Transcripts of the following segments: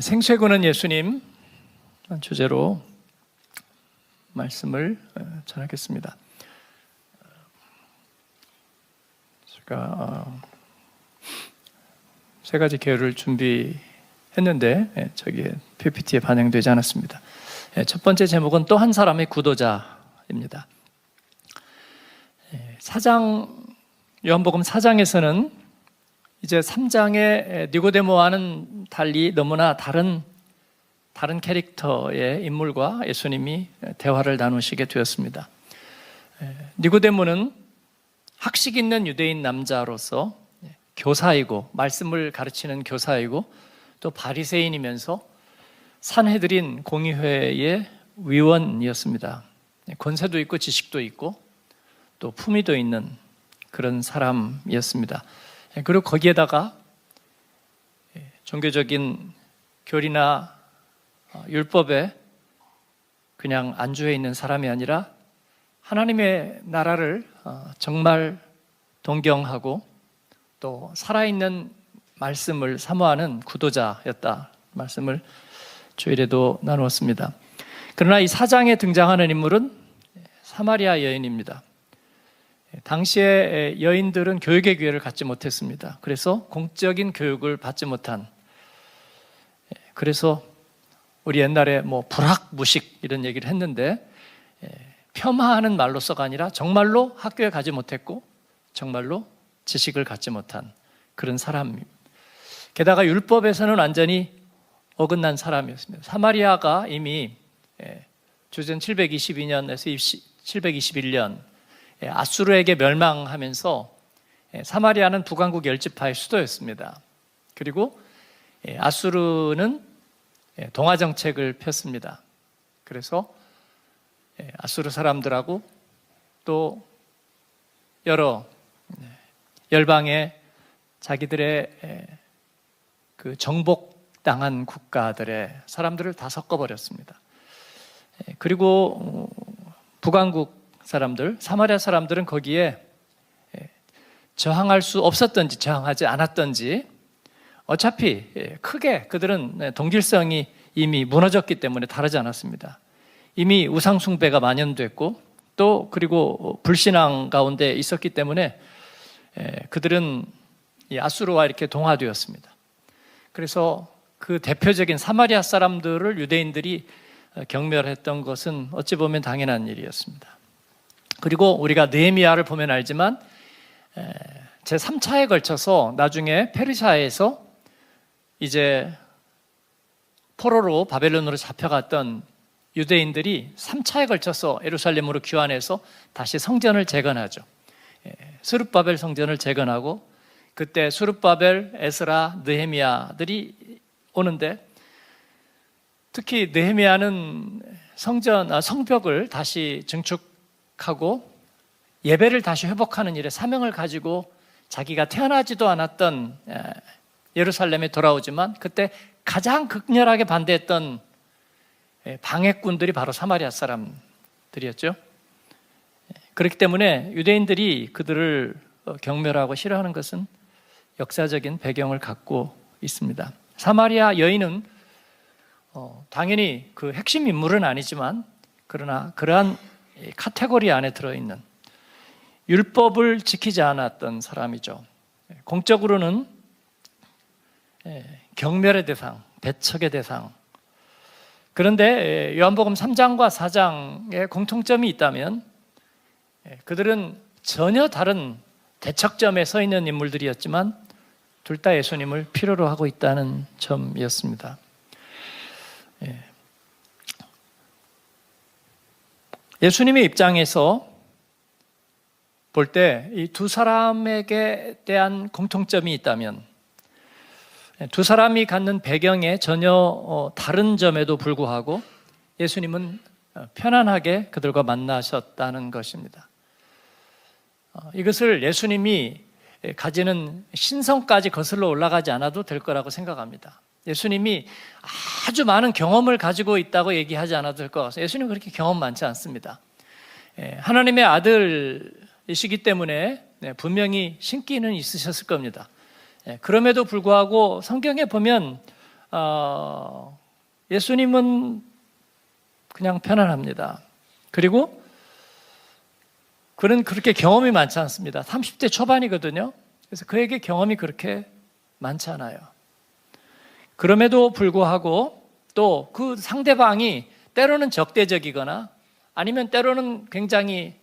생수의 근원 예수님 주제로 말씀을 전하겠습니다. 제가 세 가지 계율을 준비했는데 저기 PPT에 반영되지 않았습니다. 첫 번째 제목은 또 한 사람의 구도자입니다. 요한복음 4장에서는 이제 3장의 니고데모와는 달리 너무나 다른 캐릭터의 인물과 예수님이 대화를 나누시게 되었습니다. 니고데모는 학식 있는 유대인 남자로서 교사이고 말씀을 가르치는 교사이고 또 바리새인이면서 산헤드린 공의회의 위원이었습니다. 권세도 있고 지식도 있고 또 품위도 있는 그런 사람이었습니다. 그리고 거기에다가 종교적인 교리나 율법에 그냥 안주해 있는 사람이 아니라 하나님의 나라를 정말 동경하고 또 살아있는 말씀을 사모하는 구도자였다 말씀을 주일에도 나누었습니다. 그러나 이 4장에 등장하는 인물은 사마리아 여인입니다. 당시에 여인들은 교육의 기회를 갖지 못했습니다. 그래서 공적인 교육을 받지 못한, 그래서 우리 옛날에 불학무식 이런 얘기를 했는데 폄하하는 말로서가 아니라 정말로 학교에 가지 못했고 정말로 지식을 갖지 못한 그런 사람, 게다가 율법에서는 완전히 어긋난 사람이었습니다. 사마리아가 이미 주전 722년에서 721년 아수르에게 멸망하면서 사마리아는 북왕국 열지파의 수도였습니다. 그리고 아수르는 동화 정책을 폈습니다. 그래서 아수르 사람들하고 또 여러 열방의 자기들의 그 정복당한 국가들의 사람들을 다 섞어버렸습니다. 그리고 북왕국 사람들, 사마리아 사람들은 거기에 저항할 수 없었던지 저항하지 않았던지 어차피 크게 그들은 동질성이 이미 무너졌기 때문에 다르지 않았습니다. 이미 우상숭배가 만연됐고 또 그리고 불신앙 가운데 있었기 때문에 그들은 이 아수르와 이렇게 동화되었습니다. 그래서 그 대표적인 사마리아 사람들을 유대인들이 경멸했던 것은 어찌 보면 당연한 일이었습니다. 그리고 우리가 느헤미야를 보면 알지만 제3차에 걸쳐서 나중에 페르시아에서 이제 포로로 바벨론으로 잡혀갔던 유대인들이 3차에 걸쳐서 예루살렘으로 귀환해서 다시 성전을 재건하죠. 스룹바벨 성전을 재건하고 그때 스룹바벨, 에스라, 느헤미야들이 오는데 특히 느헤미야는 성벽을 다시 증축하고 예배를 다시 회복하는 일에 사명을 가지고 자기가 태어나지도 않았던 예루살렘에 돌아오지만 그때 가장 극렬하게 반대했던 방해꾼들이 바로 사마리아 사람들이었죠. 그렇기 때문에 유대인들이 그들을 경멸하고 싫어하는 것은 역사적인 배경을 갖고 있습니다. 사마리아 여인은 당연히 그 핵심 인물은 아니지만 그러나 그러한 카테고리 안에 들어있는 율법을 지키지 않았던 사람이죠. 공적으로는 경멸의 대상, 배척의 대상. 그런데 요한복음 3장과 4장에 공통점이 있다면 그들은 전혀 다른 대척점에 서 있는 인물들이었지만 둘 다 예수님을 필요로 하고 있다는 점이었습니다. 예수님의 입장에서 볼 때 이 두 사람에게 대한 공통점이 있다면 두 사람이 갖는 배경에 전혀 다른 점에도 불구하고 예수님은 편안하게 그들과 만나셨다는 것입니다. 이것을 예수님이 가지는 신성까지 거슬러 올라가지 않아도 될 거라고 생각합니다. 예수님이 아주 많은 경험을 가지고 있다고 얘기하지 않아도 될 것 같아요. 예수님은 그렇게 경험 많지 않습니다. 하나님의 아들이시기 때문에 분명히 신기는 있으셨을 겁니다. 그럼에도 불구하고 성경에 보면 예수님은 그냥 편안합니다. 그리고 그는 그렇게 경험이 많지 않습니다. 30대 초반이거든요. 그래서 그에게 경험이 그렇게 많지 않아요. 그럼에도 불구하고 또 그 상대방이 때로는 적대적이거나 아니면 때로는 굉장히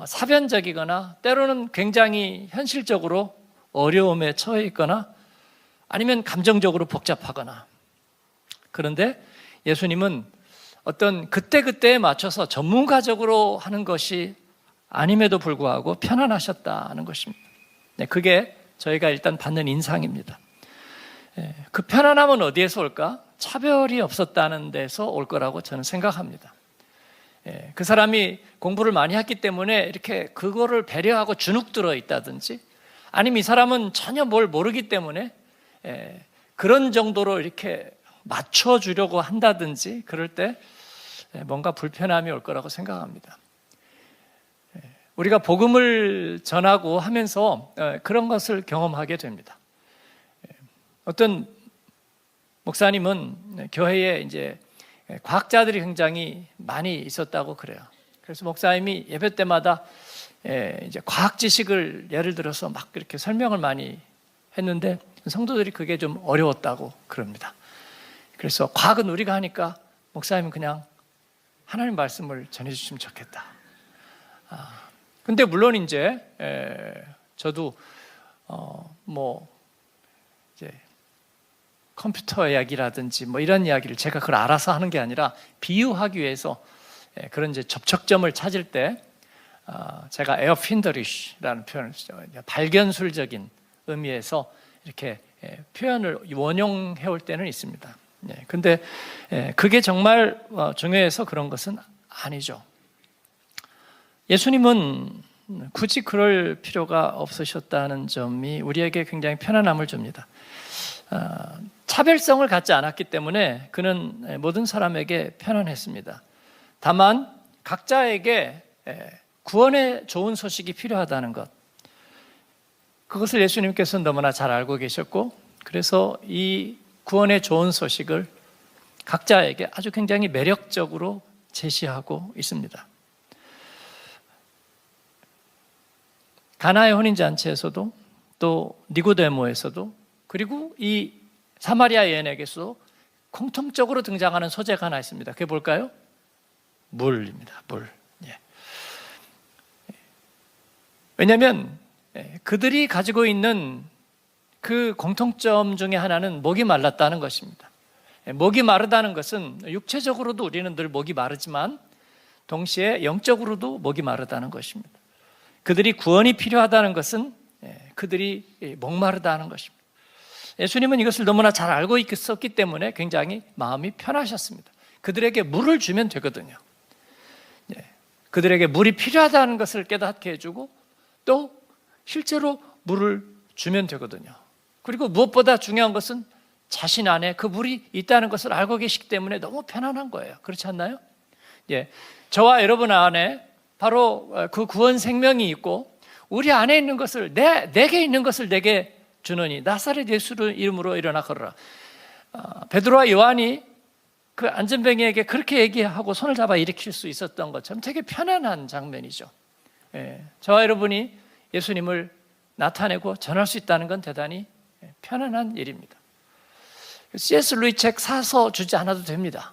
사변적이거나 때로는 굉장히 현실적으로 어려움에 처해 있거나 아니면 감정적으로 복잡하거나, 그런데 예수님은 어떤 그때그때에 맞춰서 전문가적으로 하는 것이 아님에도 불구하고 편안하셨다는 것입니다. 네, 그게 저희가 일단 받는 인상입니다. 그 편안함은 어디에서 올까? 차별이 없었다는 데서 올 거라고 저는 생각합니다. 그 사람이 공부를 많이 했기 때문에 이렇게 그거를 배려하고 주눅 들어 있다든지, 아니면 이 사람은 전혀 뭘 모르기 때문에 그런 정도로 이렇게 맞춰주려고 한다든지, 그럴 때 뭔가 불편함이 올 거라고 생각합니다. 우리가 복음을 전하고 하면서 그런 것을 경험하게 됩니다. 어떤 목사님은 교회에 이제 과학자들이 굉장히 많이 있었다고 그래요. 그래서 목사님이 예배 때마다 이제 과학 지식을 예를 들어서 막 이렇게 설명을 많이 했는데 성도들이 그게 좀 어려웠다고 그럽니다. 그래서 과학은 우리가 하니까 목사님은 그냥 하나님 말씀을 전해주시면 좋겠다. 근데 물론 이제 저도 이제 컴퓨터 이야기라든지 이런 이야기를 제가 그걸 알아서 하는 게 아니라 비유하기 위해서 그런 이제 접촉점을 찾을 때 제가 에어핀더리시라는 표현을 쓰죠. 발견술적인 의미에서 이렇게 표현을 원용해 올 때는 있습니다. 근데 그게 정말 중요해서 그런 것은 아니죠. 예수님은 굳이 그럴 필요가 없으셨다는 점이 우리에게 굉장히 편안함을 줍니다. 차별성을 갖지 않았기 때문에 그는 모든 사람에게 편안했습니다. 다만 각자에게 구원의 좋은 소식이 필요하다는 것, 그것을 예수님께서는 너무나 잘 알고 계셨고, 그래서 이 구원의 좋은 소식을 각자에게 아주 굉장히 매력적으로 제시하고 있습니다. 가나의 혼인잔치에서도, 또 니고데모에서도, 그리고 이 사마리아 여인에게서도 공통적으로 등장하는 소재가 하나 있습니다. 그게 뭘까요? 물입니다. 물. 왜냐하면 그들이 가지고 있는 그 공통점 중에 하나는 목이 말랐다는 것입니다. 목이 마르다는 것은 육체적으로도 우리는 늘 목이 마르지만 동시에 영적으로도 목이 마르다는 것입니다. 그들이 구원이 필요하다는 것은 그들이 목마르다는 것입니다. 예수님은 이것을 너무나 잘 알고 있었기 때문에 굉장히 마음이 편하셨습니다. 그들에게 물을 주면 되거든요. 그들에게 물이 필요하다는 것을 깨닫게 해주고 또 실제로 물을 주면 되거든요. 그리고 무엇보다 중요한 것은 자신 안에 그 물이 있다는 것을 알고 계시기 때문에 너무 편안한 거예요. 그렇지 않나요? 저와 여러분 안에 바로 그 구원 생명이 있고 우리 안에 있는 것을 내게 있는 것을 내게 주느니 나사렛 예수 이름으로 일어나 걸어라. 베드로와 요한이 그 안전뱅이에게 그렇게 얘기하고 손을 잡아 일으킬 수 있었던 것처럼 되게 편안한 장면이죠. 저와 여러분이 예수님을 나타내고 전할 수 있다는 건 대단히 편안한 일입니다. C.S. 루이 책 사서 주지 않아도 됩니다.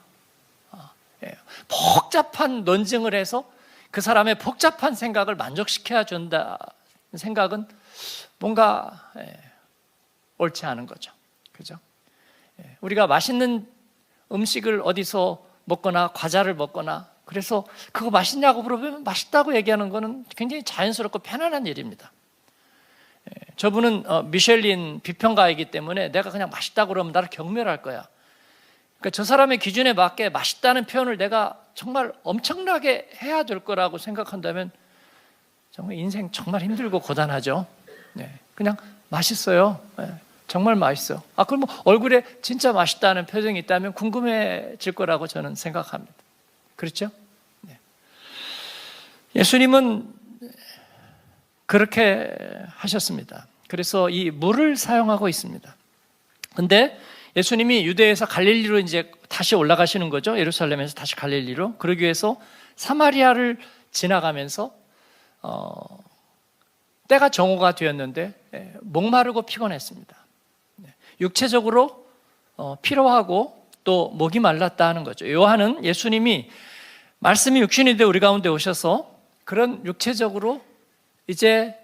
복잡한 논증을 해서 그 사람의 복잡한 생각을 만족시켜야 준다는 생각은 뭔가 옳지 않은 거죠. 그죠? 우리가 맛있는 음식을 어디서 먹거나 과자를 먹거나 그래서 그거 맛있냐고 물어보면 맛있다고 얘기하는 거는 굉장히 자연스럽고 편안한 일입니다. 저분은 미슐린 비평가이기 때문에 내가 그냥 맛있다고 그러면 나를 경멸할 거야. 그러니까 저 사람의 기준에 맞게 맛있다는 표현을 내가 정말 엄청나게 해야 될 거라고 생각한다면 정말 인생 정말 힘들고 고단하죠. 그냥 맛있어요. 정말 맛있어. 그럼 얼굴에 진짜 맛있다는 표정이 있다면 궁금해질 거라고 저는 생각합니다. 그렇죠? 예수님은 그렇게 하셨습니다. 그래서 이 물을 사용하고 있습니다. 근데 예수님이 유대에서 갈릴리로 이제 다시 올라가시는 거죠. 예루살렘에서 다시 갈릴리로. 그러기 위해서 사마리아를 지나가면서 때가 정오가 되었는데 목마르고 피곤했습니다. 육체적으로 피로하고 또 목이 말랐다 하는 거죠. 요한은 예수님이 말씀이 육신이 돼 우리 가운데 오셔서 그런 육체적으로 이제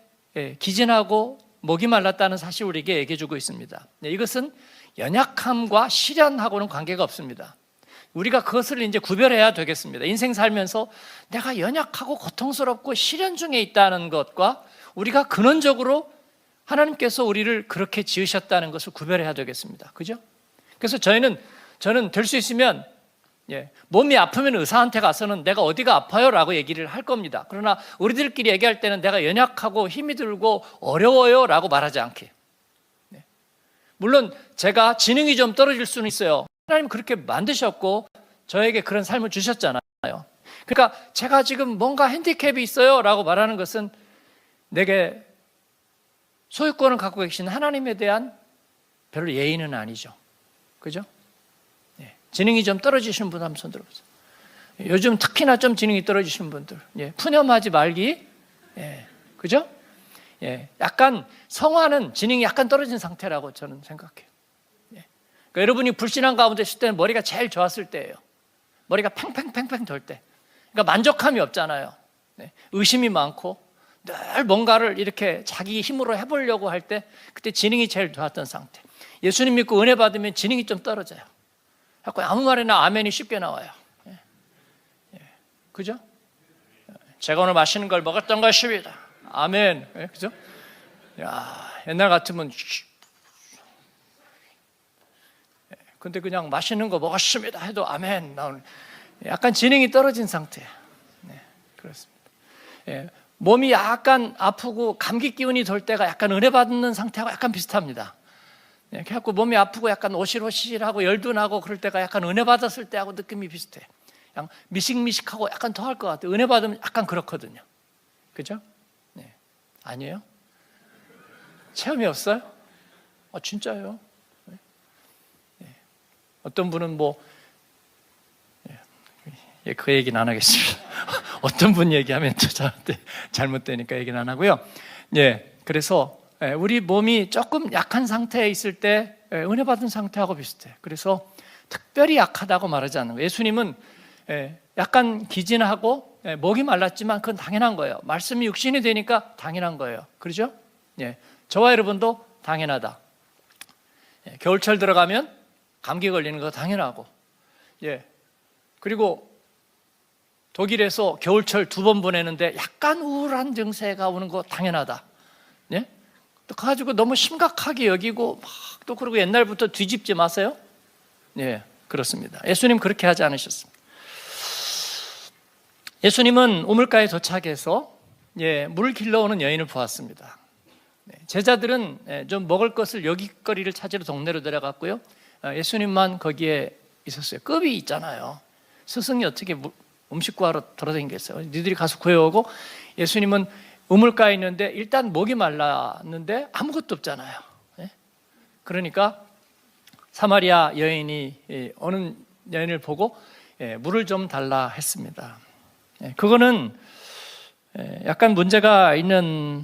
기진하고 목이 말랐다는 사실 우리에게 얘기해 주고 있습니다. 이것은 연약함과 시련하고는 관계가 없습니다. 우리가 그것을 이제 구별해야 되겠습니다. 인생 살면서 내가 연약하고 고통스럽고 시련 중에 있다는 것과 우리가 근원적으로 하나님께서 우리를 그렇게 지으셨다는 것을 구별해야 되겠습니다. 그죠? 그래서 저는 될 수 있으면 몸이 아프면 의사한테 가서는 내가 어디가 아파요? 라고 얘기를 할 겁니다. 그러나 우리들끼리 얘기할 때는 내가 연약하고 힘이 들고 어려워요? 라고 말하지 않게. 물론 제가 지능이 좀 떨어질 수는 있어요. 하나님 그렇게 만드셨고 저에게 그런 삶을 주셨잖아요. 그러니까 제가 지금 뭔가 핸디캡이 있어요 라고 말하는 것은 내게 소유권을 갖고 계신 하나님에 대한 별로 예의는 아니죠. 그죠? 지능이 좀 떨어지시는 분 한번 손 들어보세요. 요즘 특히나 좀 지능이 떨어지시는 분들, 푸념하지 말기. 그죠? 약간 성화는 지능이 약간 떨어진 상태라고 저는 생각해요. 그러니까 여러분이 불신앙 가운데 있을 때는 머리가 제일 좋았을 때예요. 머리가 팽팽팽팽 돌 때. 그러니까 만족함이 없잖아요. 의심이 많고 늘 뭔가를 이렇게 자기 힘으로 해보려고 할 때 그때 지능이 제일 좋았던 상태. 예수님 믿고 은혜 받으면 지능이 좀 떨어져요. 아무 말이나 아멘이 쉽게 나와요. 그죠? 제가 오늘 맛있는 걸 먹었던 것입니다. 아멘. 그죠? 야, 옛날 같으면 근데 그냥 맛있는 거 먹었습니다 해도 아멘 나오는 약간 지능이 떨어진 상태. 그렇습니다. 몸이 약간 아프고 감기 기운이 돌 때가 약간 은혜 받는 상태하고 약간 비슷합니다. 그래갖고 몸이 아프고 약간 오실오실하고 열도 나고 그럴 때가 약간 은혜 받았을 때하고 느낌이 비슷해. 그냥 미식미식하고 약간 더 할 것 같아요. 은혜 받으면 약간 그렇거든요. 그죠? 아니에요? 체험이 없어요? 진짜요? 어떤 분은 그 얘기는 안 하겠습니다. 어떤 분 얘기하면 또 잘못되니까 얘기는 안 하고요. 그래서 우리 몸이 조금 약한 상태에 있을 때 은혜 받은 상태하고 비슷해. 그래서 특별히 약하다고 말하지 않는 거예요. 예수님은 약간 기진하고 목이 말랐지만 그건 당연한 거예요. 말씀이 육신이 되니까 당연한 거예요. 그렇죠? 저와 여러분도 당연하다. 겨울철 들어가면 감기 걸리는 거 당연하고, 그리고 독일에서 겨울철 2번 보내는데 약간 우울한 증세가 오는 거 당연하다. 또 가지고 너무 심각하게 여기고 또 그러고 옛날부터 뒤집지 마세요. 그렇습니다. 예수님 그렇게 하지 않으셨습니다. 예수님은 우물가에 도착해서 물 길러오는 여인을 보았습니다. 제자들은 좀 먹을 것을 여깃거리를 찾으러 동네로 내려갔고요. 예수님만 거기에 있었어요. 급이 있잖아요. 스승이 어떻게 음식 구하러 돌아다니겠어요? 니들이 가서 구해오고 예수님은 우물가에 있는데 일단 목이 말랐는데 아무것도 없잖아요. 그러니까 사마리아 여인이 오는 여인을 보고 물을 좀 달라 했습니다. 그거는 약간 문제가 있는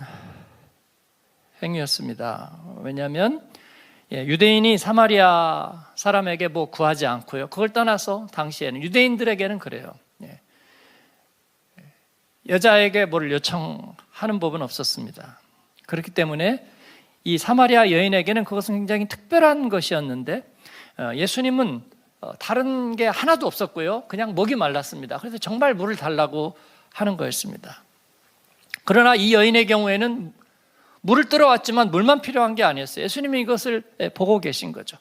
행위였습니다. 왜냐하면 유대인이 사마리아 사람에게 뭐 구하지 않고요. 그걸 떠나서 당시에는 유대인들에게는 그래요. 여자에게 뭐를 요청하는 법은 없었습니다. 그렇기 때문에 이 사마리아 여인에게는 그것은 굉장히 특별한 것이었는데 예수님은 다른 게 하나도 없었고요. 그냥 목이 말랐습니다. 그래서 정말 물을 달라고 하는 거였습니다. 그러나 이 여인의 경우에는 물을 들어왔지만 물만 필요한 게 아니었어요. 예수님이 이것을 보고 계신 거죠.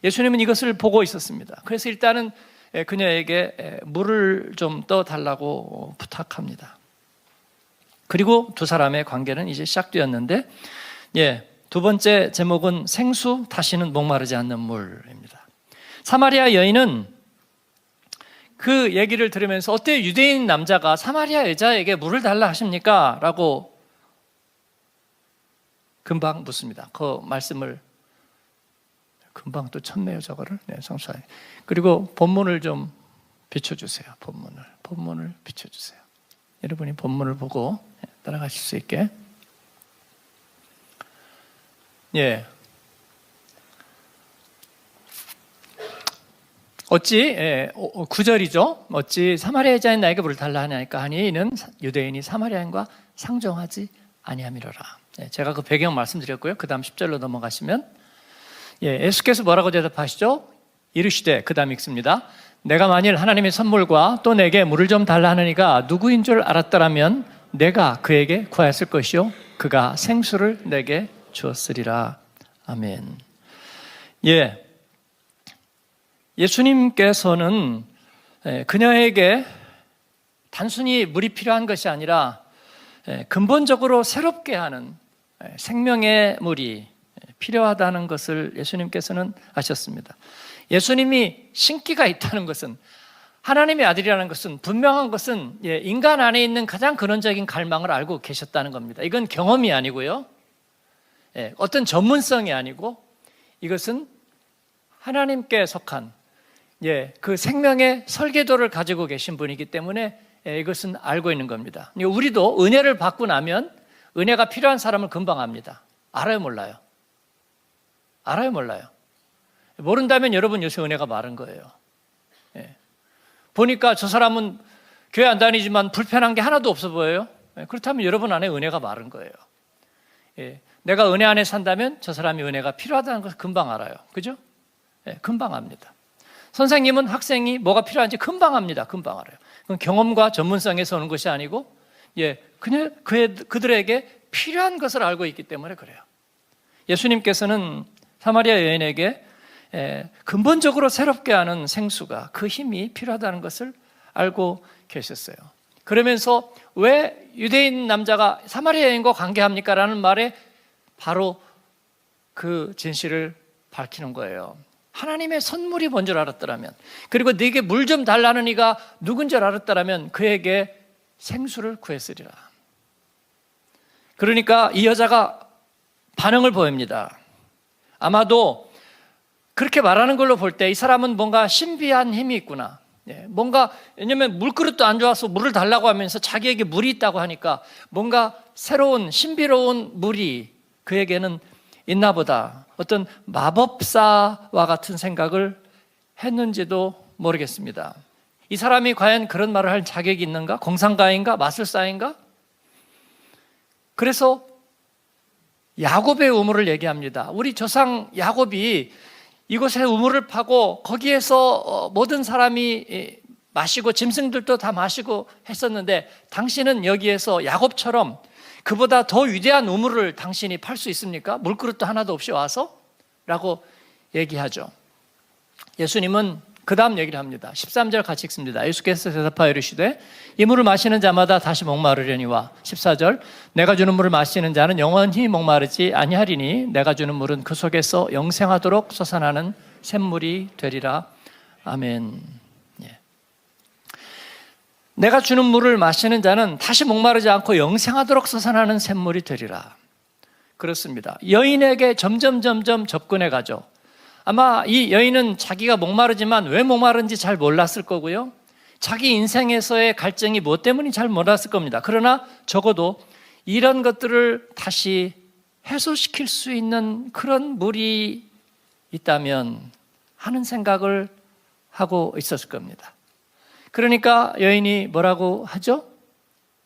예수님은 이것을 보고 있었습니다. 그래서 일단은 그녀에게 물을 좀 떠달라고 부탁합니다. 그리고 두 사람의 관계는 이제 시작되었는데, 두 번째 제목은 생수 다시는 목마르지 않는 물입니다. 사마리아 여인은 그 얘기를 들으면서 어때요? 유대인 남자가 사마리아 여자에게 물을 달라 하십니까? 라고 금방 묻습니다. 그 말씀을 금방 또 쳤네요, 저거를. 네, 성수하니. 그리고 본문을 좀 비춰주세요. 본문을 비춰주세요. 여러분이 본문을 보고 따라가실 수 있게. 예. 어찌 9절이죠. 어찌 사마리아 여자인 나에게 물을 달라 하냐니까 하니 이는 유대인이 사마리아인과 상종하지 아니함이로라. 제가 그 배경 말씀드렸고요. 그 다음 10절로 넘어가시면 예수께서 뭐라고 대답하시죠? 이르시되, 그 다음 읽습니다. 내가 만일 하나님의 선물과 또 내게 물을 좀 달라 하느니가 누구인 줄 알았더라면 내가 그에게 구하였을 것이요 그가 생수를 내게 주었으리라. 아멘. 예수님께서는 그녀에게 단순히 물이 필요한 것이 아니라 근본적으로 새롭게 하는 생명의 물이 필요하다는 것을 예수님께서는 아셨습니다. 예수님이 신기가 있다는 것은, 하나님의 아들이라는 것은, 분명한 것은 인간 안에 있는 가장 근원적인 갈망을 알고 계셨다는 겁니다. 이건 경험이 아니고요, 어떤 전문성이 아니고, 이것은 하나님께 속한 그 생명의 설계도를 가지고 계신 분이기 때문에 이것은 알고 있는 겁니다. 우리도 은혜를 받고 나면 은혜가 필요한 사람을 금방 압니다. 알아요, 몰라요? 알아요, 몰라요? 모른다면 여러분 요새 은혜가 마른 거예요. 보니까 저 사람은 교회 안 다니지만 불편한 게 하나도 없어 보여요. 그렇다면 여러분 안에 은혜가 마른 거예요. 내가 은혜 안에 산다면 저 사람이 은혜가 필요하다는 것을 금방 알아요. 그죠? 금방 압니다. 선생님은 학생이 뭐가 필요한지 금방 압니다. 금방 알아요. 그건 경험과 전문성에서 오는 것이 아니고 그냥 그들에게 필요한 것을 알고 있기 때문에 그래요. 예수님께서는 사마리아 여인에게 근본적으로 새롭게 하는 생수가, 그 힘이 필요하다는 것을 알고 계셨어요. 그러면서 왜 유대인 남자가 사마리아 여인과 관계합니까? 라는 말에 바로 그 진실을 밝히는 거예요. 하나님의 선물이 뭔 줄 알았더라면, 그리고 네게 물 좀 달라는 이가 누군 줄 알았더라면 그에게 생수를 구했으리라. 그러니까 이 여자가 반응을 보입니다. 아마도 그렇게 말하는 걸로 볼 때 이 사람은 뭔가 신비한 힘이 있구나. 뭔가, 왜냐면 물그릇도 안 좋아서 물을 달라고 하면서 자기에게 물이 있다고 하니까 뭔가 새로운 신비로운 물이 그에게는 있나 보다. 어떤 마법사와 같은 생각을 했는지도 모르겠습니다. 이 사람이 과연 그런 말을 할 자격이 있는가? 공상가인가? 마술사인가? 그래서 야곱의 우물을 얘기합니다. 우리 조상 야곱이 이곳에 우물을 파고 거기에서 모든 사람이 마시고 짐승들도 다 마시고 했었는데 당신은 여기에서 야곱처럼 그보다 더 위대한 우물을 당신이 팔 수 있습니까? 물그릇도 하나도 없이 와서? 라고 얘기하죠. 예수님은 그 다음 얘기를 합니다. 13절 같이 읽습니다. 예수께서 대답하여 이르시되 이 물을 마시는 자마다 다시 목마르려니와 14절 내가 주는 물을 마시는 자는 영원히 목마르지 아니하리니 내가 주는 물은 그 속에서 영생하도록 솟아나는 샘물이 되리라. 아멘. 내가 주는 물을 마시는 자는 다시 목마르지 않고 영생하도록 솟아나는 샘물이 되리라. 그렇습니다. 여인에게 점점 접근해 가죠. 아마 이 여인은 자기가 목마르지만 왜 목마른지 잘 몰랐을 거고요. 자기 인생에서의 갈증이 무엇 때문인지 잘 몰랐을 겁니다. 그러나 적어도 이런 것들을 다시 해소시킬 수 있는 그런 물이 있다면 하는 생각을 하고 있었을 겁니다. 그러니까 여인이 뭐라고 하죠?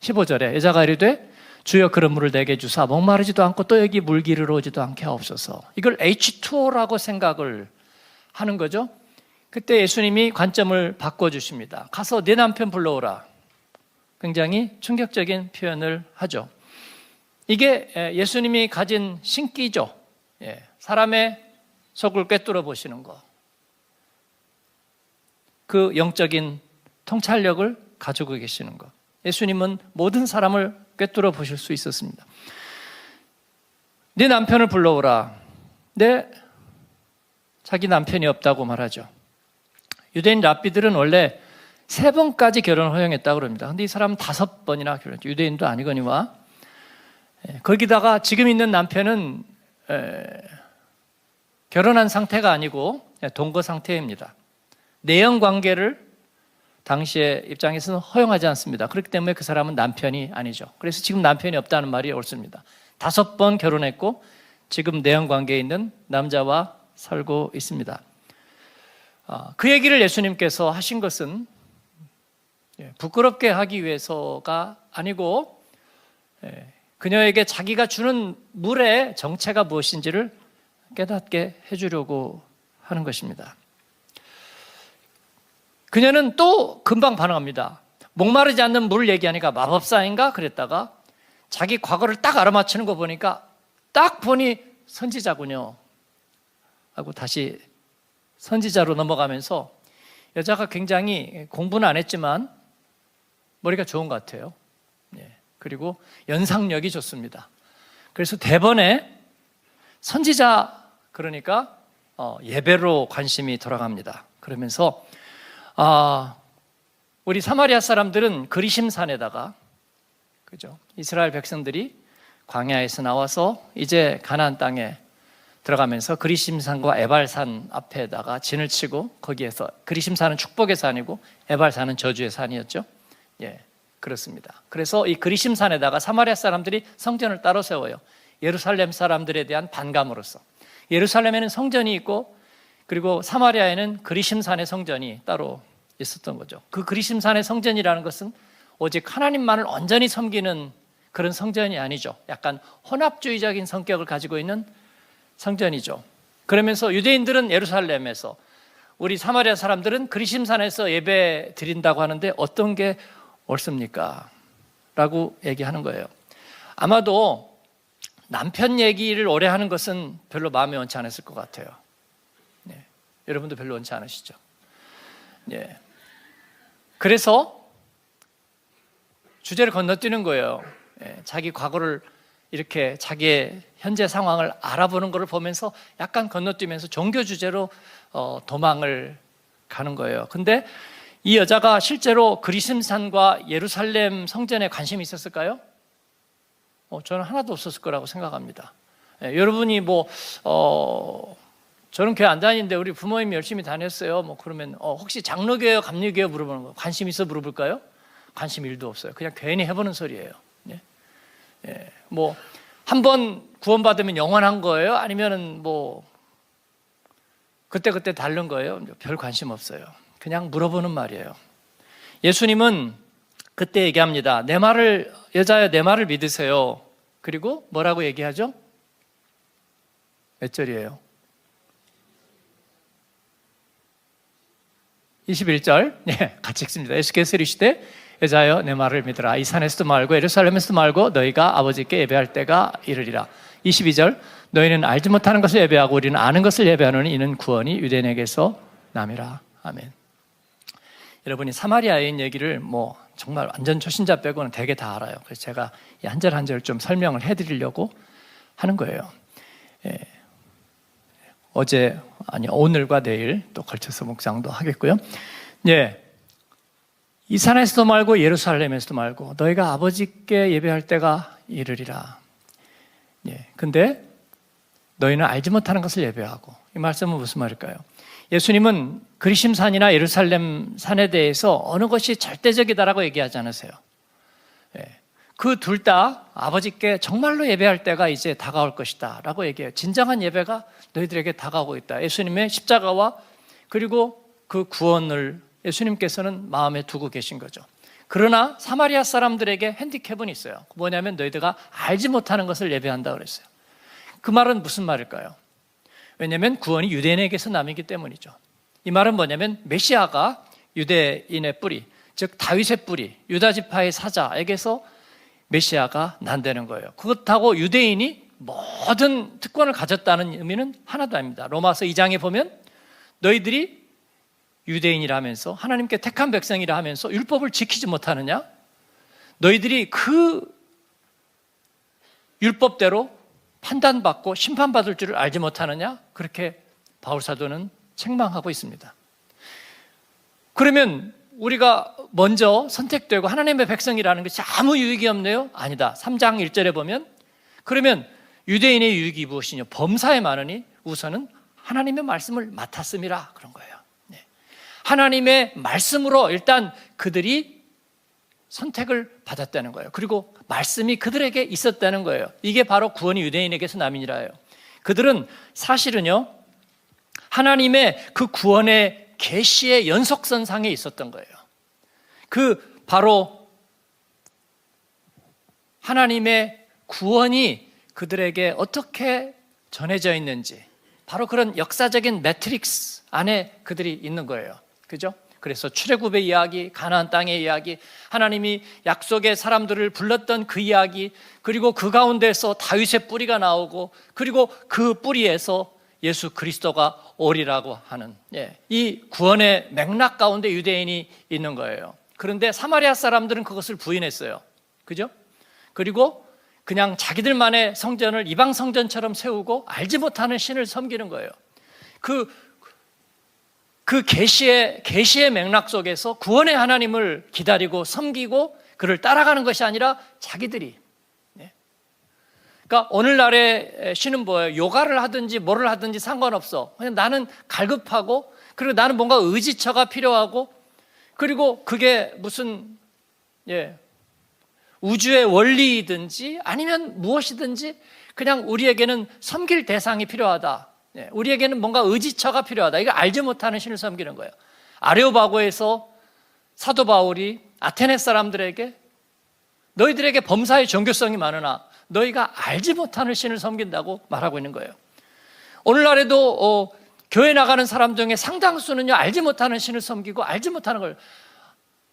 15절에 여자가 이르되 주여 그런 물을 내게 주사 목마르지도 않고 또 여기 물기를 오지도 않게 하옵소서. 이걸 H2O라고 생각을 하는 거죠. 그때 예수님이 관점을 바꿔주십니다. 가서 네 남편 불러오라. 굉장히 충격적인 표현을 하죠. 이게 예수님이 가진 신기죠. 사람의 속을 꿰뚫어 보시는 거. 그 영적인 통찰력을 가지고 계시는 것. 예수님은 모든 사람을 꿰뚫어 보실 수 있었습니다. 네 남편을 불러오라. 자기 남편이 없다고 말하죠. 유대인 랍비들은 원래 3번까지 결혼을 허용했다고 그럽니다. 그런데 이 사람은 5번이나 결혼했죠. 유대인도 아니거니와. 거기다가 지금 있는 남편은 결혼한 상태가 아니고 동거 상태입니다. 내연 관계를 당시의 입장에서는 허용하지 않습니다. 그렇기 때문에 그 사람은 남편이 아니죠. 그래서 지금 남편이 없다는 말이 옳습니다. 5번 결혼했고 지금 내연 관계에 있는 남자와 살고 있습니다. 그 얘기를 예수님께서 하신 것은 부끄럽게 하기 위해서가 아니고 그녀에게 자기가 주는 물의 정체가 무엇인지를 깨닫게 해주려고 하는 것입니다. 그녀는 또 금방 반응합니다. 목마르지 않는 물 얘기하니까 마법사인가 그랬다가 자기 과거를 딱 알아맞히는 거 보니까 딱 보니 선지자군요 하고 다시 선지자로 넘어가면서 여자가 굉장히 공부는 안 했지만 머리가 좋은 것 같아요. 그리고 연상력이 좋습니다. 그래서 대번에 선지자 그러니까 예배로 관심이 돌아갑니다. 그러면서 우리 사마리아 사람들은 그리심산에다가 그죠? 이스라엘 백성들이 광야에서 나와서 이제 가나안 땅에 들어가면서 그리심산과 에발산 앞에다가 진을 치고 거기에서 그리심산은 축복의 산이고 에발산은 저주의 산이었죠. 그렇습니다. 그래서 이 그리심산에다가 사마리아 사람들이 성전을 따로 세워요. 예루살렘 사람들에 대한 반감으로써. 예루살렘에는 성전이 있고 그리고 사마리아에는 그리심산의 성전이 따로 있었던 거죠. 그 그리심산의 성전이라는 것은 오직 하나님만을 온전히 섬기는 그런 성전이 아니죠. 약간 혼합주의적인 성격을 가지고 있는 성전이죠. 그러면서 유대인들은 예루살렘에서 우리 사마리아 사람들은 그리심산에서 예배 드린다고 하는데 어떤 게 옳습니까? 라고 얘기하는 거예요. 아마도 남편 얘기를 오래 하는 것은 별로 마음에 원치 않았을 것 같아요. 여러분도 별로 원치 않으시죠? 그래서 주제를 건너뛰는 거예요. 자기 과거를 이렇게 자기의 현재 상황을 알아보는 것을 보면서 약간 건너뛰면서 종교 주제로 도망을 가는 거예요. 근데 이 여자가 실제로 그리심산과 예루살렘 성전에 관심이 있었을까요? 저는 하나도 없었을 거라고 생각합니다. 여러분이 저는 교회 안 다니는데 우리 부모님이 열심히 다녔어요. 그러면 혹시 장로교회요, 감리교회요 물어보는 거 관심 있어 물어볼까요? 관심 1도 없어요. 그냥 괜히 해보는 소리예요. 한 번 구원받으면 영원한 거예요? 아니면은 그때 다른 거예요? 별 관심 없어요. 그냥 물어보는 말이에요. 예수님은 그때 얘기합니다. 여자여 내 말을 믿으세요. 그리고 뭐라고 얘기하죠? 몇 절이에요? 21절. 같이 읽습니다. 예수께서 이르시되 여자여 내 말을 믿으라. 이 산에서도 말고 예루살렘에서도 말고 너희가 아버지께 예배할 때가 이르리라. 22절. 너희는 알지 못하는 것을 예배하고 우리는 아는 것을 예배하노니 이는 구원이 유대인에게서 남이라. 아멘. 여러분이 사마리아 여인 얘기를 정말 완전 초신자 빼고는 되게 다 알아요. 그래서 제가 한 절 한 절 좀 설명을 해드리려고 하는 거예요. 오늘과 내일 또 걸쳐서 묵상도 하겠고요. 이 산에서도 말고 예루살렘에서도 말고 너희가 아버지께 예배할 때가 이르리라. 근데 너희는 알지 못하는 것을 예배하고, 이 말씀은 무슨 말일까요? 예수님은 그리심산이나 예루살렘 산에 대해서 어느 것이 절대적이다라고 얘기하지 않으세요. 그 둘 다 아버지께 정말로 예배할 때가 이제 다가올 것이다 라고 얘기해요. 진정한 예배가 너희들에게 다가오고 있다. 예수님의 십자가와 그리고 그 구원을 예수님께서는 마음에 두고 계신 거죠. 그러나 사마리아 사람들에게 핸디캡은 있어요. 뭐냐면 너희들가 알지 못하는 것을 예배한다 그랬어요. 그 말은 무슨 말일까요? 왜냐하면 구원이 유대인에게서 남이기 때문이죠. 이 말은 뭐냐면 메시아가 유대인의 뿌리, 즉 다윗의 뿌리, 유다 지파의 사자에게서 메시아가 난다는 거예요. 그렇다고 유대인이 모든 특권을 가졌다는 의미는 하나도 아닙니다. 로마서 2장에 보면 너희들이 유대인이라면서 하나님께 택한 백성이라 하면서 율법을 지키지 못하느냐? 너희들이 그 율법대로 판단받고 심판받을 줄을 알지 못하느냐? 그렇게 바울사도는 책망하고 있습니다. 그러면 우리가 먼저 선택되고 하나님의 백성이라는 것이 아무 유익이 없네요? 아니다. 3장 1절에 보면 그러면 유대인의 유익이 무엇이냐? 범사에 많으니 우선은 하나님의 말씀을 맡았음이라 그런 거예요. 하나님의 말씀으로 일단 그들이 선택을 받았다는 거예요. 그리고 말씀이 그들에게 있었다는 거예요. 이게 바로 구원이 유대인에게서 남인이라요. 그들은 사실은요, 하나님의 그 구원의 계시의 연속선상에 있었던 거예요. 그 바로 하나님의 구원이 그들에게 어떻게 전해져 있는지, 바로 그런 역사적인 매트릭스 안에 그들이 있는 거예요. 그죠? 그래서 출애굽의 이야기, 가나안 땅의 이야기, 하나님이 약속의 사람들을 불렀던 그 이야기, 그리고 그 가운데서 다윗의 뿌리가 나오고, 그리고 그 뿌리에서 예수 그리스도가 오리라고 하는 이 구원의 맥락 가운데 유대인이 있는 거예요. 그런데 사마리아 사람들은 그것을 부인했어요. 그죠? 그리고 그냥 자기들만의 성전을 이방 성전처럼 세우고 알지 못하는 신을 섬기는 거예요. 그 계시의 맥락 속에서 구원의 하나님을 기다리고 섬기고 그를 따라가는 것이 아니라 자기들이. 그러니까 오늘날의 신은 뭐예요? 요가를 하든지 뭐를 하든지 상관없어. 그냥 나는 갈급하고, 그리고 나는 뭔가 의지처가 필요하고, 그리고 그게 무슨 우주의 원리이든지 아니면 무엇이든지 그냥 우리에게는 섬길 대상이 필요하다. 우리에게는 뭔가 의지처가 필요하다. 이거 알지 못하는 신을 섬기는 거예요. 아레오바고에서 사도 바울이 아테네 사람들에게 너희들에게 범사의 종교성이 많으나 너희가 알지 못하는 신을 섬긴다고 말하고 있는 거예요. 오늘날에도 교회 나가는 사람 중에 상당수는요, 알지 못하는 신을 섬기고 알지 못하는 걸.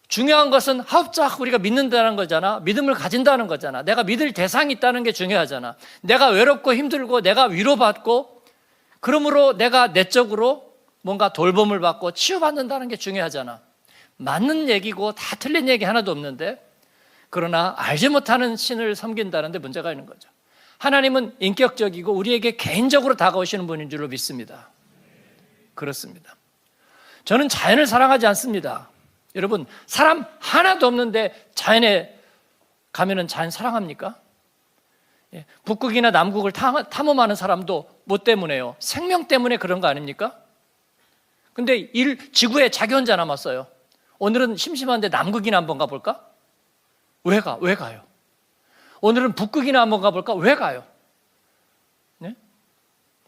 중요한 것은 합작 우리가 믿는다는 거잖아. 믿음을 가진다는 거잖아. 내가 믿을 대상이 있다는 게 중요하잖아. 내가 외롭고 힘들고 내가 위로받고, 그러므로 내가 내적으로 뭔가 돌봄을 받고 치유받는다는 게 중요하잖아. 맞는 얘기고 다 틀린 얘기 하나도 없는데, 그러나 알지 못하는 신을 섬긴다는 데 문제가 있는 거죠. 하나님은 인격적이고 우리에게 개인적으로 다가오시는 분인 줄로 믿습니다. 그렇습니다. 저는 자연을 사랑하지 않습니다. 여러분, 사람 하나도 없는데 자연에 가면은 자연 사랑합니까? 북극이나 남극을 탐험하는 사람도 뭐 때문에요? 생명 때문에 그런 거 아닙니까? 근데 지구에 자기 혼자 남았어요. 오늘은 심심한데 남극이나 한번 가볼까? 왜 가요? 오늘은 북극이나 한번 가볼까? 왜 가요? 네?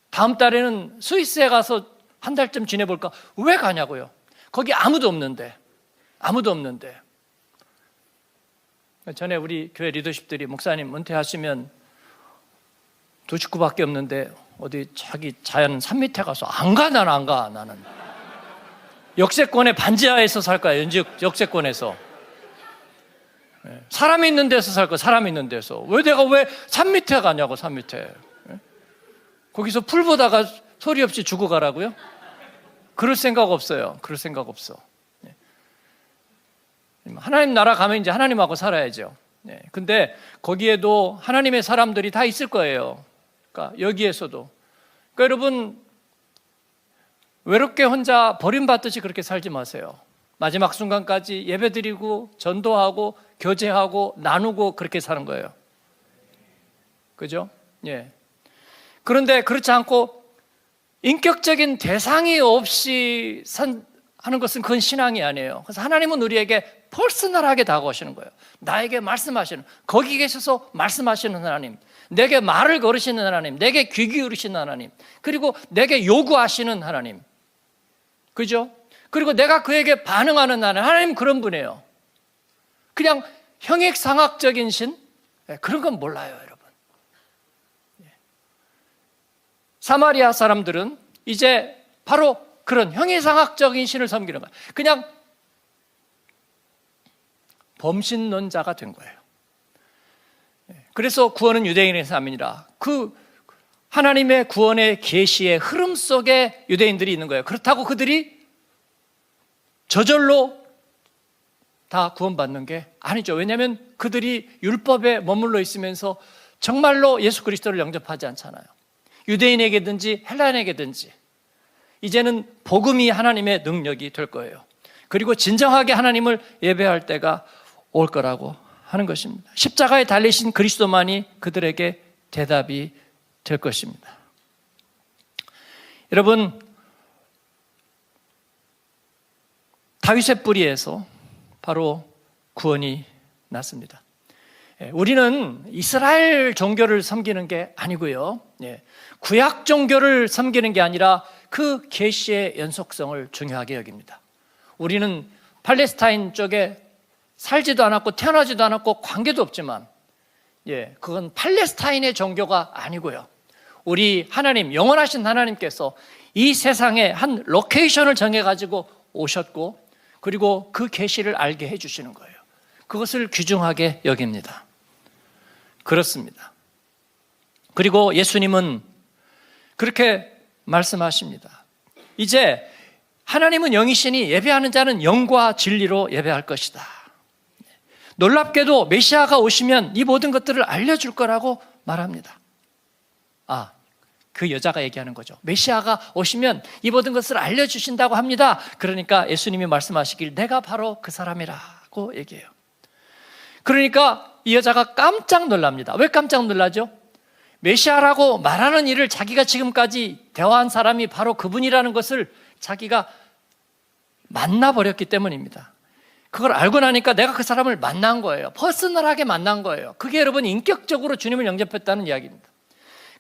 다음 달에는 스위스에 가서 한 달쯤 지내볼까? 왜 가냐고요? 거기 아무도 없는데. 전에 우리 교회 리더십들이 목사님 은퇴하시면 두 식구밖에 없는데 어디 자기 자연 산 밑에 가서 안 가. 나는 역세권의 반지하에서 살 거야. 역세권에서 사람이 있는 데서 살 거야. 사람이 있는 데서. 내가 왜 산 밑에 가냐고. 산 밑에 거기서 풀 보다가 소리 없이 죽어가라고요? 그럴 생각 없어요. 하나님 나라 가면 이제 하나님하고 살아야죠. 근데 거기에도 하나님의 사람들이 다 있을 거예요. 그러니까 여기에서도. 그러니까 여러분, 외롭게 혼자 버림받듯이 그렇게 살지 마세요. 마지막 순간까지 예배드리고 전도하고 교제하고 나누고 그렇게 사는 거예요. 그죠? 그런데 그렇지 않고 인격적인 대상이 없이 하는 것은 그건 신앙이 아니에요. 그래서 하나님은 우리에게 퍼스널하게 다가오시는 거예요. 나에게 말씀하시는, 거기 계셔서 말씀하시는 하나님, 내게 말을 걸으시는 하나님, 내게 귀 기울이시는 하나님, 그리고 내게 요구하시는 하나님. 그죠? 그리고 내가 그에게 반응하는 하나님 그런 분이에요. 그냥 형익상학적인 신? 그런 건 몰라요, 여러분. 사마리아 사람들은 이제 바로 그런 형이상학적인 신을 섬기는 거예요. 그냥 범신론자가 된 거예요. 그래서 구원은 유대인의 삶이니라. 그 하나님의 구원의 계시의 흐름 속에 유대인들이 있는 거예요. 그렇다고 그들이 저절로 다 구원받는 게 아니죠. 왜냐하면 그들이 율법에 머물러 있으면서 정말로 예수 그리스도를 영접하지 않잖아요. 유대인에게든지 헬라인에게든지 이제는 복음이 하나님의 능력이 될 거예요. 그리고 진정하게 하나님을 예배할 때가 올 거라고 하는 것입니다. 십자가에 달리신 그리스도만이 그들에게 대답이 될 것입니다. 여러분, 다윗의 뿌리에서 바로 구원이 났습니다. 우리는 이스라엘 종교를 섬기는 게 아니고요, 구약 종교를 섬기는 게 아니라 그 계시의 연속성을 중요하게 여깁니다. 우리는 팔레스타인 쪽에 살지도 않았고 태어나지도 않았고 관계도 없지만, 그건 팔레스타인의 종교가 아니고요, 우리 하나님, 영원하신 하나님께서 이 세상에 한 로케이션을 정해가지고 오셨고, 그리고 그 계시를 알게 해주시는 거예요. 그것을 귀중하게 여깁니다. 그렇습니다. 그리고 예수님은 그렇게 말씀하십니다. 이제 하나님은 영이시니 예배하는 자는 영과 진리로 예배할 것이다. 놀랍게도 메시아가 오시면 이 모든 것들을 알려줄 거라고 말합니다. 그 여자가 얘기하는 거죠. 메시아가 오시면 이 모든 것을 알려주신다고 합니다. 그러니까 예수님이 말씀하시길 내가 바로 그 사람이라고 얘기해요. 그러니까 이 여자가 깜짝 놀랍니다. 왜 깜짝 놀라죠? 메시아라고 말하는 이를 자기가 지금까지 대화한 사람이 바로 그분이라는 것을 자기가 만나버렸기 때문입니다. 그걸 알고 나니까 내가 그 사람을 만난 거예요. 퍼스널하게 만난 거예요. 그게 여러분 인격적으로 주님을 영접했다는 이야기입니다.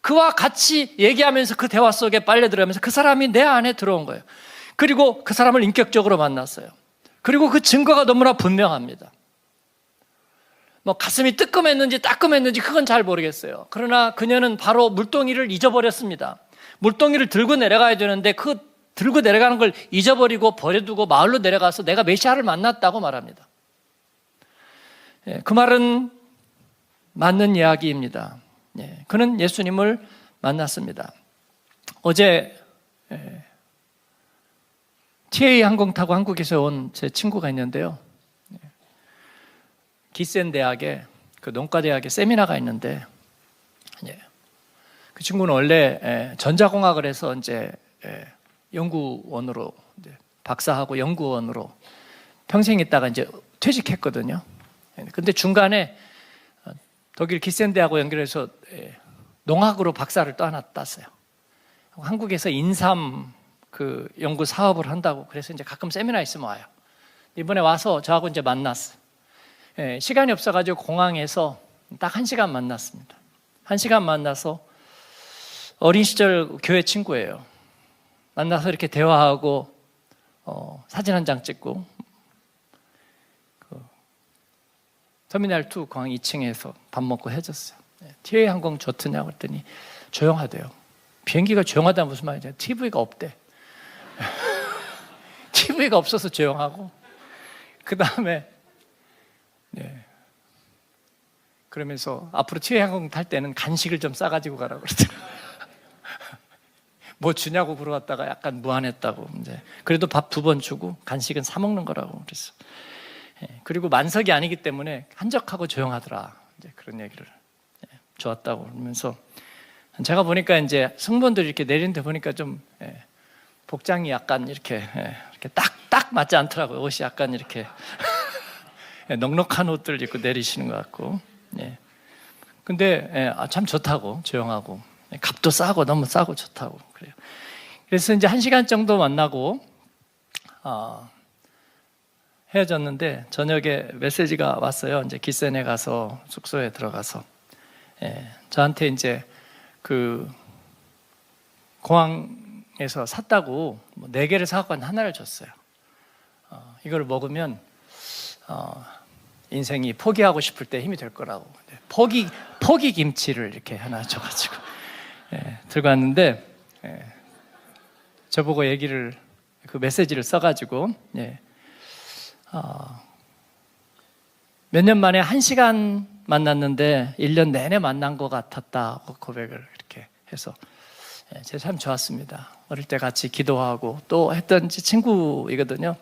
그와 같이 얘기하면서 그 대화 속에 빨려들어가면서 그 사람이 내 안에 들어온 거예요. 그리고 그 사람을 인격적으로 만났어요. 그리고 그 증거가 너무나 분명합니다. 가슴이 뜨끔했는지 따끔했는지 그건 잘 모르겠어요. 그러나 그녀는 바로 물동이를 잊어버렸습니다. 물동이를 들고 내려가야 되는데 그 들고 내려가는 걸 잊어버리고 버려두고 마을로 내려가서 내가 메시아를 만났다고 말합니다. 그 말은 맞는 이야기입니다. 그는 예수님을 만났습니다. 어제 TA 항공 타고 한국에서 온 제 친구가 있는데요, 기센 대학에 그 농과대학에 세미나가 있는데, 그 친구는 원래 전자공학을 해서 이제 연구원으로 박사하고 연구원으로 평생 있다가 이제 퇴직했거든요. 근데 중간에 독일 기센 대학하고 연결해서 농학으로 박사를 또 하나 땄어요. 한국에서 인삼 그 연구 사업을 한다고, 그래서 이제 가끔 세미나 있으면 와요. 이번에 와서 저하고 이제 만났어요. 시간이 없어가지고 공항에서 딱 1시간 만났습니다. 1시간 만나서 어린 시절 교회 친구예요. 만나서 이렇게 대화하고 사진 한 장 찍고, 터미널 2 공항 2층에서 밥 먹고 헤어졌어요. TA 항공 좋더냐고 그랬더니 조용하대요. 비행기가 조용하다는 무슨 말이냐? TV가 없대. TV가 없어서 조용하고, 그 다음에 그러면서 앞으로 TA 항공 탈 때는 간식을 좀 싸가지고 가라고 그러더라고요. 뭐 주냐고 물어봤다가 약간 무안했다고. 이제 그래도 밥 2번 주고 간식은 사 먹는 거라고 그랬어. 그리고 만석이 아니기 때문에 한적하고 조용하더라. 이제 그런 얘기를 좋았다고 그러면서, 제가 보니까 이제 승무원들이 이렇게 내리는 데 보니까 좀 복장이 약간 이렇게 딱 맞지 않더라고요. 옷이 약간 이렇게 넉넉한 옷들 입고 내리시는 것 같고. 근데 참 좋다고, 조용하고 값도 싸고 너무 싸고 좋다고 그래요. 그래서 이제 1시간 정도 만나고 헤어졌는데 저녁에 메시지가 왔어요. 이제 기센에 가서 숙소에 들어가서 저한테 이제 그 공항에서 샀다고 4개를 사갖고 하나를 줬어요. 이걸 먹으면 인생이 포기하고 싶을 때 힘이 될 거라고. 포기 김치를 이렇게 하나 줘가지고 들고 왔는데, 저보고 그 메시지를 써가지고 몇 년 만에 1시간 만났는데 1년 내내 만난 것 같았다고 고백을 이렇게 해서 제가 참 좋았습니다. 어릴 때 같이 기도하고 또 했던 친구이거든요.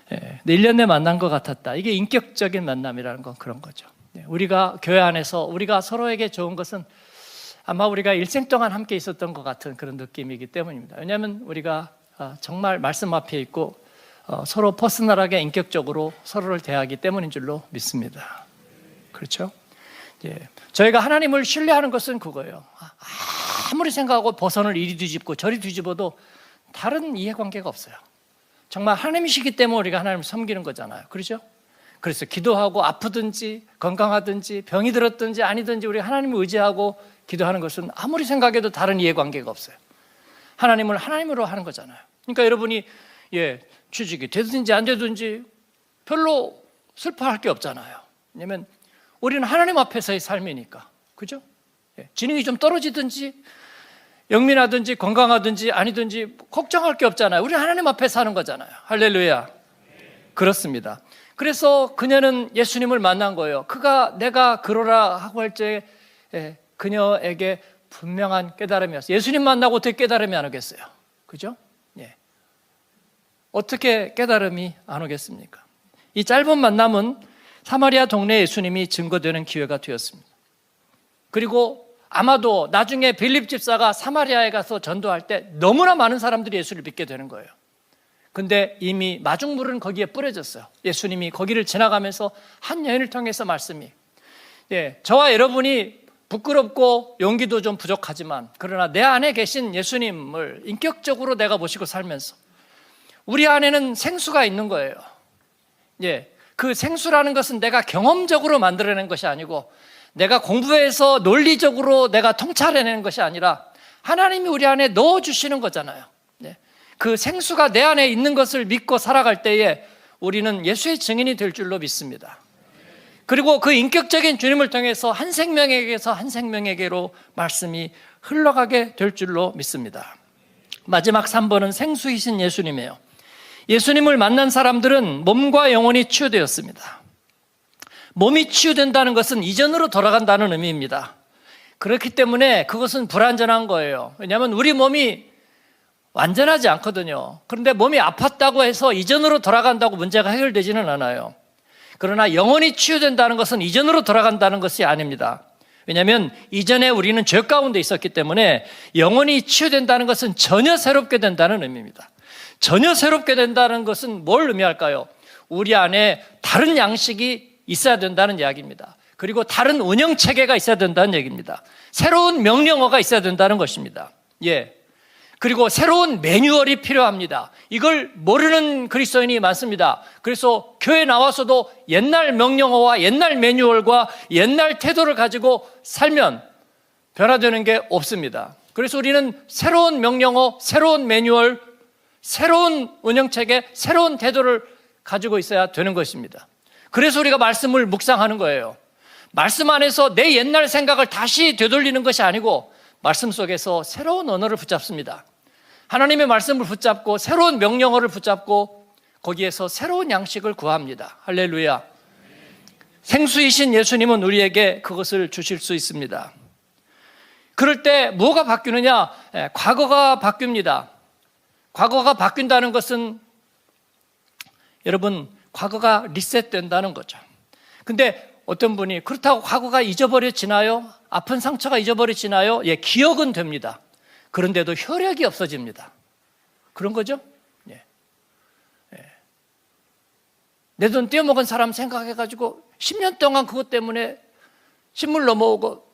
근데 1년 내내 만난 것 같았다. 이게 인격적인 만남이라는 건 그런 거죠. 우리가 교회 안에서 우리가 서로에게 좋은 것은 아마 우리가 일생 동안 함께 있었던 것 같은 그런 느낌이기 때문입니다. 왜냐하면 우리가 정말 말씀 앞에 있고 서로 퍼스널하게 인격적으로 서로를 대하기 때문인 줄로 믿습니다. 그렇죠? 저희가 하나님을 신뢰하는 것은 그거예요. 아무리 생각하고 버선을 이리 뒤집고 저리 뒤집어도 다른 이해관계가 없어요. 정말 하나님이시기 때문에 우리가 하나님을 섬기는 거잖아요. 그렇죠? 그래서 기도하고 아프든지 건강하든지 병이 들었든지 아니든지 우리 하나님을 의지하고 기도하는 것은 아무리 생각해도 다른 이해관계가 없어요. 하나님을 하나님으로 하는 거잖아요. 그러니까 여러분이 취직이 되든지 안 되든지 별로 슬퍼할 게 없잖아요. 왜냐하면 우리는 하나님 앞에서의 삶이니까. 그죠? 지능이 좀 떨어지든지 영민하든지 건강하든지 아니든지 걱정할 게 없잖아요. 우리는 하나님 앞에 사는 거잖아요. 할렐루야. 그렇습니다. 그래서 그녀는 예수님을 만난 거예요. 그가 내가 그러라 하고 할 적에 그녀에게 분명한 깨달음이었어요. 예수님 만나고 어떻게 깨달음이 안 오겠어요? 그죠? 어떻게 깨달음이 안 오겠습니까? 이 짧은 만남은 사마리아 동네 예수님이 증거되는 기회가 되었습니다. 그리고 아마도 나중에 빌립 집사가 사마리아에 가서 전도할 때 너무나 많은 사람들이 예수를 믿게 되는 거예요. 근데 이미 마중물은 거기에 뿌려졌어요. 예수님이 거기를 지나가면서 한 여인을 통해서 말씀이 저와 여러분이 부끄럽고 용기도 좀 부족하지만 그러나 내 안에 계신 예수님을 인격적으로 내가 모시고 살면서 우리 안에는 생수가 있는 거예요. 그 생수라는 것은 내가 경험적으로 만들어낸 것이 아니고 내가 공부해서 논리적으로 내가 통찰해내는 것이 아니라 하나님이 우리 안에 넣어주시는 거잖아요. 그 생수가 내 안에 있는 것을 믿고 살아갈 때에 우리는 예수의 증인이 될 줄로 믿습니다. 그리고 그 인격적인 주님을 통해서 한 생명에게서 한 생명에게로 말씀이 흘러가게 될 줄로 믿습니다. 마지막 3번은 생수이신 예수님이에요. 예수님을 만난 사람들은 몸과 영혼이 치유되었습니다. 몸이 치유된다는 것은 이전으로 돌아간다는 의미입니다. 그렇기 때문에 그것은 불완전한 거예요. 왜냐하면 우리 몸이 완전하지 않거든요. 그런데 몸이 아팠다고 해서 이전으로 돌아간다고 문제가 해결되지는 않아요. 그러나 영혼이 치유된다는 것은 이전으로 돌아간다는 것이 아닙니다. 왜냐하면 이전에 우리는 죄 가운데 있었기 때문에 영혼이 치유된다는 것은 전혀 새롭게 된다는 의미입니다. 전혀 새롭게 된다는 것은 뭘 의미할까요? 우리 안에 다른 양식이 있어야 된다는 이야기입니다. 그리고 다른 운영체계가 있어야 된다는 얘기입니다. 새로운 명령어가 있어야 된다는 것입니다. 그리고 새로운 매뉴얼이 필요합니다. 이걸 모르는 그리스도인이 많습니다. 그래서 교회 나와서도 옛날 명령어와 옛날 매뉴얼과 옛날 태도를 가지고 살면 변화되는 게 없습니다. 그래서 우리는 새로운 명령어, 새로운 매뉴얼, 새로운 운영체계, 새로운 태도를 가지고 있어야 되는 것입니다. 그래서 우리가 말씀을 묵상하는 거예요. 말씀 안에서 내 옛날 생각을 다시 되돌리는 것이 아니고 말씀 속에서 새로운 언어를 붙잡습니다. 하나님의 말씀을 붙잡고 새로운 명령어를 붙잡고 거기에서 새로운 양식을 구합니다. 할렐루야. 생수이신 예수님은 우리에게 그것을 주실 수 있습니다. 그럴 때 뭐가 바뀌느냐? 과거가 바뀝니다. 과거가 바뀐다는 것은 여러분 과거가 리셋된다는 거죠. 근데 어떤 분이 그렇다고 과거가 잊어버려지나요? 아픈 상처가 잊어버려지나요? 기억은 됩니다. 그런데도 효력이 없어집니다. 그런 거죠? 내 돈 떼어먹은 사람 생각해가지고 10년 동안 그것 때문에 신물 넘어오고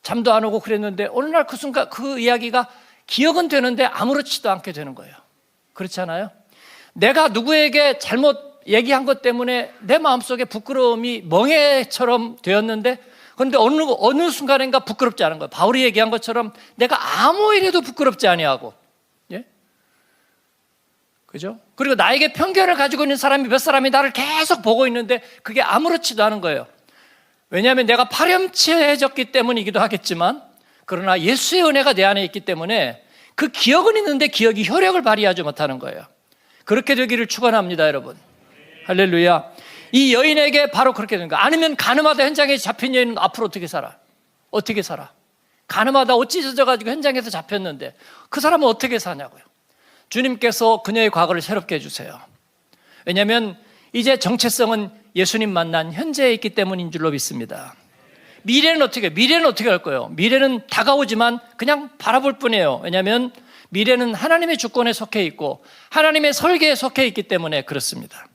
잠도 안 오고 그랬는데 어느 날 그 순간 그 이야기가 기억은 되는데 아무렇지도 않게 되는 거예요. 그렇잖아요? 내가 누구에게 잘못 얘기한 것 때문에 내 마음속에 부끄러움이 멍해처럼 되었는데 그런데 어느 순간인가 부끄럽지 않은 거예요. 바울이 얘기한 것처럼 내가 아무 일에도 부끄럽지 아니하고, 그죠? 그리고 나에게 편견을 가지고 있는 사람이 몇 사람이 나를 계속 보고 있는데 그게 아무렇지도 않은 거예요. 왜냐하면 내가 파렴치해졌기 때문이기도 하겠지만 그러나 예수의 은혜가 내 안에 있기 때문에 그 기억은 있는데 기억이 효력을 발휘하지 못하는 거예요. 그렇게 되기를 축원합니다, 여러분. 할렐루야. 이 여인에게 바로 그렇게 된 거예요. 아니면 가늠하다 현장에 잡힌 여인은 앞으로 어떻게 살아? 어떻게 살아? 가늠하다 옷 찢어져가지고 현장에서 잡혔는데 그 사람은 어떻게 사냐고요. 주님께서 그녀의 과거를 새롭게 해주세요. 왜냐하면 이제 정체성은 예수님 만난 현재에 있기 때문인 줄로 믿습니다. 미래는 어떻게 할 거예요? 미래는 다가오지만 그냥 바라볼 뿐이에요. 왜냐하면 미래는 하나님의 주권에 속해 있고 하나님의 설계에 속해 있기 때문에 그렇습니다.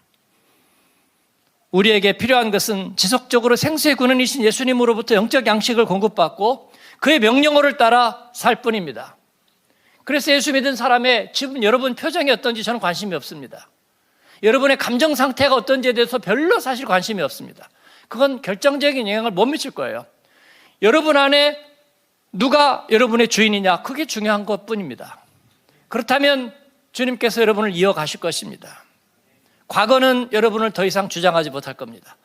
우리에게 필요한 것은 지속적으로 생수의 근원이신 예수님으로부터 영적 양식을 공급받고 그의 명령어를 따라 살 뿐입니다. 그래서 예수 믿은 사람의 지금 여러분 표정이 어떤지 저는 관심이 없습니다. 여러분의 감정 상태가 어떤지에 대해서 별로 사실 관심이 없습니다. 그건 결정적인 영향을 못 미칠 거예요. 여러분 안에 누가 여러분의 주인이냐, 그게 중요한 것뿐입니다. 그렇다면 주님께서 여러분을 이어가실 것입니다. 과거는 여러분을 더 이상 주장하지 못할 겁니다.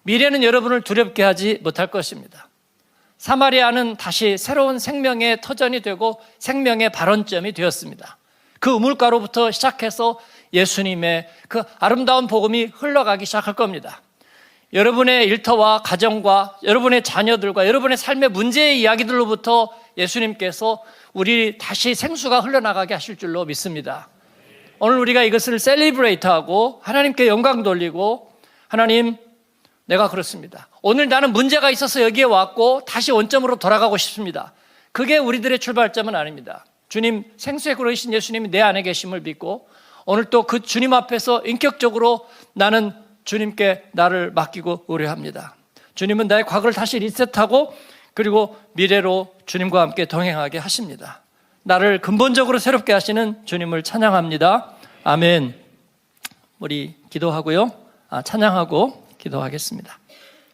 미래는 여러분을 두렵게 하지 못할 것입니다. 사마리아는 다시 새로운 생명의 터전이 되고 생명의 발원점이 되었습니다. 그 우물가로부터 시작해서 예수님의 그 아름다운 복음이 흘러가기 시작할 겁니다. 여러분의 일터와 가정과 여러분의 자녀들과 여러분의 삶의 문제의 이야기들로부터 예수님께서 우리 다시 생수가 흘러나가게 하실 줄로 믿습니다. 오늘 우리가 이것을 셀리브레이트하고 하나님께 영광 돌리고, 하나님, 내가 그렇습니다. 오늘 나는 문제가 있어서 여기에 왔고 다시 원점으로 돌아가고 싶습니다. 그게 우리들의 출발점은 아닙니다. 주님, 생수의 그릇이신 예수님이 내 안에 계심을 믿고 오늘 또 그 주님 앞에서 인격적으로 나는 주님께 나를 맡기고 의뢰합니다. 주님은 나의 과거를 다시 리셋하고 그리고 미래로 주님과 함께 동행하게 하십니다. 나를 근본적으로 새롭게 하시는 주님을 찬양합니다. 아멘. 우리 기도하고요. 찬양하고 기도하겠습니다.